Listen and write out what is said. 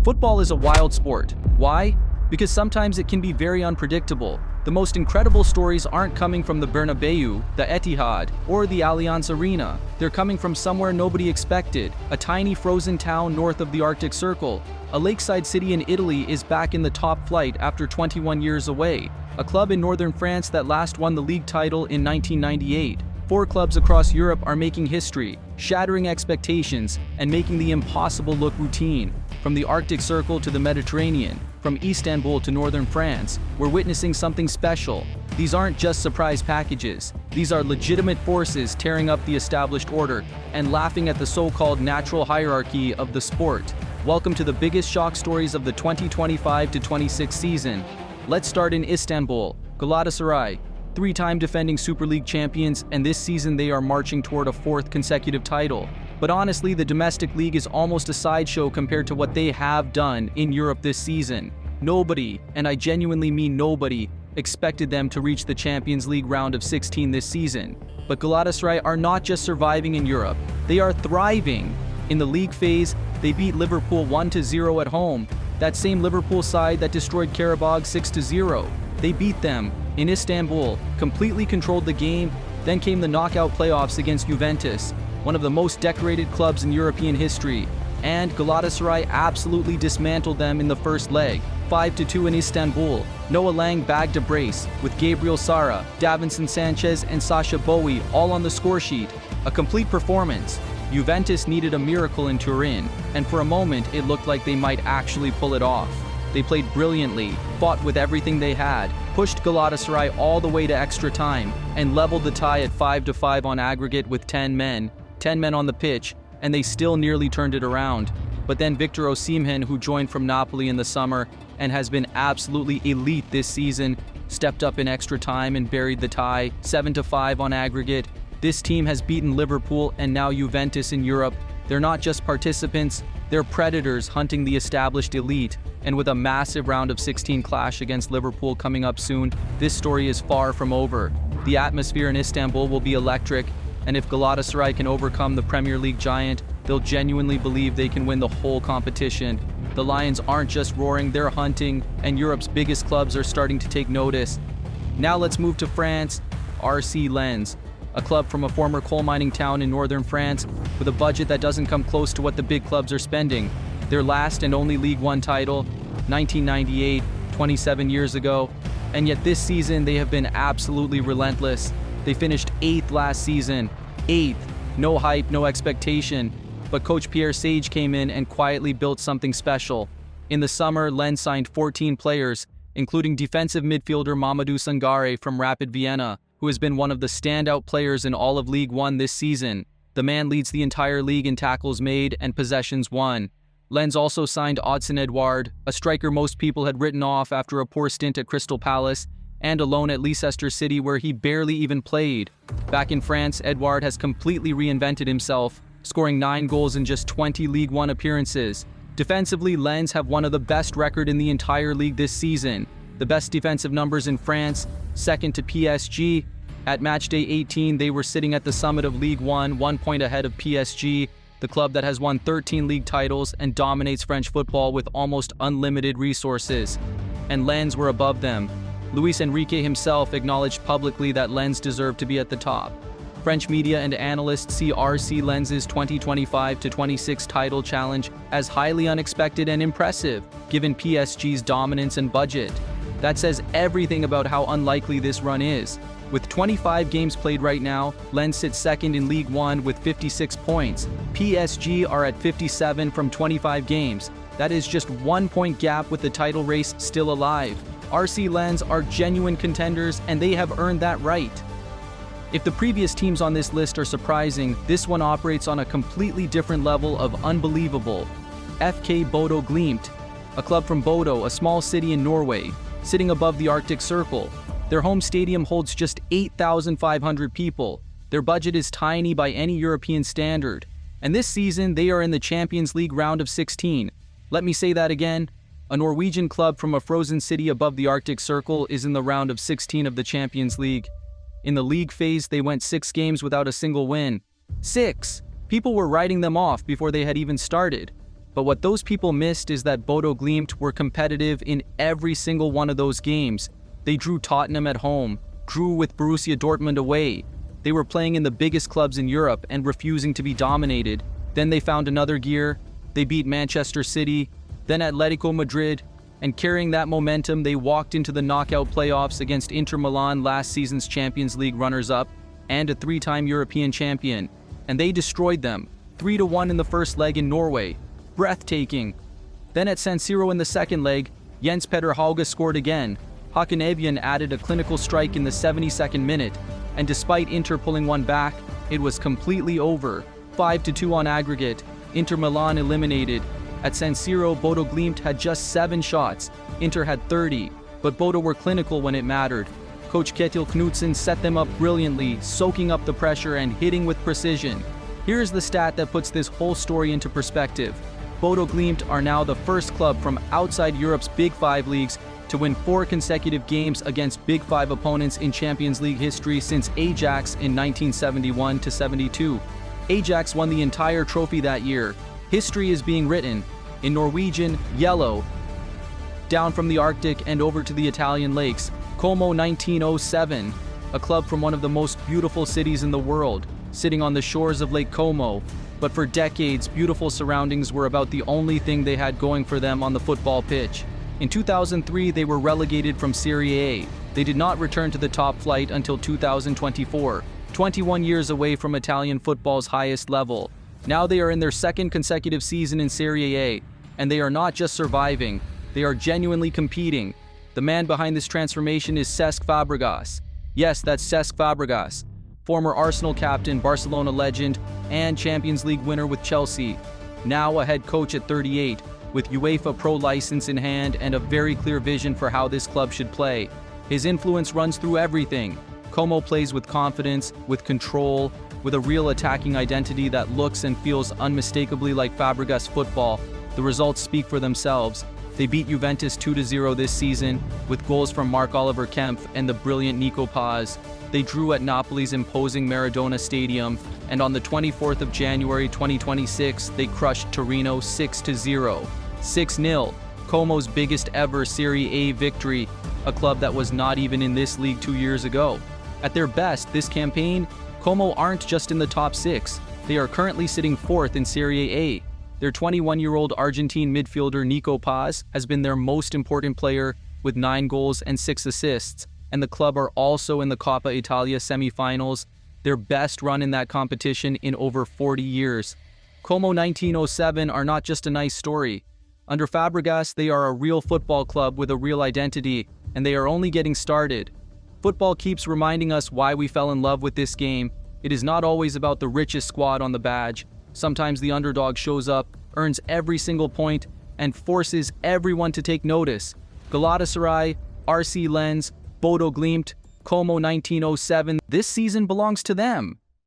Football is a wild sport. Why? Because sometimes it can be very unpredictable. The most incredible stories aren't coming from the Bernabeu, the Etihad, or the Allianz Arena. They're coming from somewhere nobody expected, a tiny frozen town north of the Arctic Circle. A lakeside city in Italy is back in the top flight after 21 years away. A club in northern France that last won the league title in 1998. 4 clubs across Europe are making history, shattering expectations, and making the impossible look routine. From the Arctic Circle to the Mediterranean, from Istanbul to northern France, we're witnessing something special. These aren't just surprise packages. These are legitimate forces tearing up the established order and laughing at the so-called natural hierarchy of the sport. Welcome to the biggest shock stories of the 2025-26 season. Let's start in Istanbul. Galatasaray, 3-time defending Super League champions, and this season they are marching toward a 4th consecutive title. But honestly, the domestic league is almost a sideshow compared to what they have done in Europe this season. Nobody, and I genuinely mean nobody, expected them to reach the Champions League round of 16 this season. But Galatasaray are not just surviving in Europe, they are thriving. In the league phase, they beat Liverpool 1-0 at home. That same Liverpool side that destroyed Karabag 6-0. They beat them in Istanbul, completely controlled the game. Then came the knockout playoffs against Juventus, one of the most decorated clubs in European history. And Galatasaray absolutely dismantled them in the first leg, 5-2 in Istanbul. Noah Lang bagged a brace, with Gabriel Sara, Davinson Sanchez, and Sasha Bowie all on the scoresheet. A complete performance. Juventus needed a miracle in Turin, and for a moment it looked like they might actually pull it off. They played brilliantly, fought with everything they had, pushed Galatasaray all the way to extra time, and leveled the tie at 5-5 on aggregate with 10 men on the pitch, and they still nearly turned it around. But then Victor Osimhen, who joined from Napoli in the summer and has been absolutely elite this season, stepped up in extra time and buried the tie, 7-5 on aggregate. This team has beaten Liverpool and now Juventus in Europe. They're not just participants, they're predators hunting the established elite. And with a massive round of 16 clash against Liverpool coming up soon, this story is far from over. The atmosphere in Istanbul will be electric, and if Galatasaray can overcome the Premier League giant, they'll genuinely believe they can win the whole competition. The Lions aren't just roaring, they're hunting, and Europe's biggest clubs are starting to take notice. Now let's move to France. RC Lens, a club from a former coal mining town in northern France with a budget that doesn't come close to what the big clubs are spending. Their last and only League One title, 1998, 27 years ago, and yet this season they have been absolutely relentless. They finished 8th last season. 8th. No hype, no expectation. But coach Pierre Sage came in and quietly built something special. In the summer, Lens signed 14 players, including defensive midfielder Mamadou Sangare from Rapid Vienna, who has been one of the standout players in all of League One this season. The man leads the entire league in tackles made and possessions won. Lens also signed Odsonne Edouard, a striker most people had written off after a poor stint at Crystal Palace, and a loan at Leicester City where he barely even played. Back in France, Edouard has completely reinvented himself, scoring 9 goals in just 20 League One appearances. Defensively, Lens have one of the best record in the entire league this season. The best defensive numbers in France, second to PSG. At matchday 18, they were sitting at the summit of League One, 1 point ahead of PSG, the club that has won 13 league titles and dominates French football with almost unlimited resources. And Lens were above them. Luis Enrique himself acknowledged publicly that Lens deserved to be at the top. French media and analysts see RC Lens's 2025-26 title challenge as highly unexpected and impressive, given PSG's dominance and budget. That says everything about how unlikely this run is. With 25 games played right now, Lens sits second in League One with 56 points. PSG are at 57 from 25 games. That is just 1 point gap with the title race still alive. RC Lens are genuine contenders and they have earned that right. If the previous teams on this list are surprising, this one operates on a completely different level of unbelievable. FK Bodo Glimt, a club from Bodo, a small city in Norway, sitting above the Arctic Circle. Their home stadium holds just 8,500 people. Their budget is tiny by any European standard. And this season, they are in the Champions League round of 16. Let me say that again. A Norwegian club from a frozen city above the Arctic Circle is in the round of 16 of the Champions League. In the league phase, they went 6 games without a single win. 6! People were writing them off before they had even started. But what those people missed is that Bodo Glimt were competitive in every single one of those games. They drew Tottenham at home, drew with Borussia Dortmund away. They were playing in the biggest clubs in Europe and refusing to be dominated. Then they found another gear. They beat Manchester City, then Atletico Madrid, and carrying that momentum, they walked into the knockout playoffs against Inter Milan, last season's Champions League runners-up, and a three-time European champion. And they destroyed them, 3-1 in the first leg in Norway. Breathtaking. Then at San Siro in the second leg, Jens Petter Hauge scored again. Håkon Evjen added a clinical strike in the 72nd minute, and despite Inter pulling one back, it was completely over. 5-2 on aggregate, Inter Milan eliminated. At San Siro, Bodo Glimt had just 7 shots, Inter had 30, but Bodo were clinical when it mattered. Coach Kjetil Knutsen set them up brilliantly, soaking up the pressure and hitting with precision. Here's the stat that puts this whole story into perspective. Bodo Glimt are now the first club from outside Europe's Big Five leagues to win 4 consecutive games against Big Five opponents in Champions League history since Ajax in 1971-72. Ajax won the entire trophy that year. History is being written. In Norwegian, yellow. Down from the Arctic and over to the Italian lakes. Como 1907, a club from one of the most beautiful cities in the world, sitting on the shores of Lake Como. But for decades, beautiful surroundings were about the only thing they had going for them on the football pitch. In 2003, they were relegated from Serie A. They did not return to the top flight until 2024, 21 years away from Italian football's highest level. Now they are in their second consecutive season in Serie A, and they are not just surviving, they are genuinely competing. The man behind this transformation is Cesc Fabregas. Yes, that's Cesc Fabregas, former Arsenal captain, Barcelona legend, and Champions League winner with Chelsea. Now a head coach at 38, with UEFA Pro license in hand and a very clear vision for how this club should play. His influence runs through everything. Como plays with confidence, with control, with a real attacking identity that looks and feels unmistakably like Fabregas football. The results speak for themselves. They beat Juventus 2-0 this season, with goals from Marc-Oliver Kempf and the brilliant Nico Paz. They drew at Napoli's imposing Maradona Stadium, and on the 24th of January 2026, they crushed Torino 6-0. 6-0, Como's biggest ever Serie A victory, a club that was not even in this league 2 years ago. At their best this campaign, Como aren't just in the top 6, they are currently sitting 4th in Serie A. Their 21-year-old Argentine midfielder Nico Paz has been their most important player with 9 goals and 6 assists, and the club are also in the Coppa Italia semi-finals, their best run in that competition in over 40 years. Como 1907 are not just a nice story. Under Fabregas, they are a real football club with a real identity, and they are only getting started. Football keeps reminding us why we fell in love with this game. It is not always about the richest squad on the badge. Sometimes the underdog shows up, earns every single point, and forces everyone to take notice. Galatasaray, RC Lens, Bodo Glimt, Como 1907, this season belongs to them.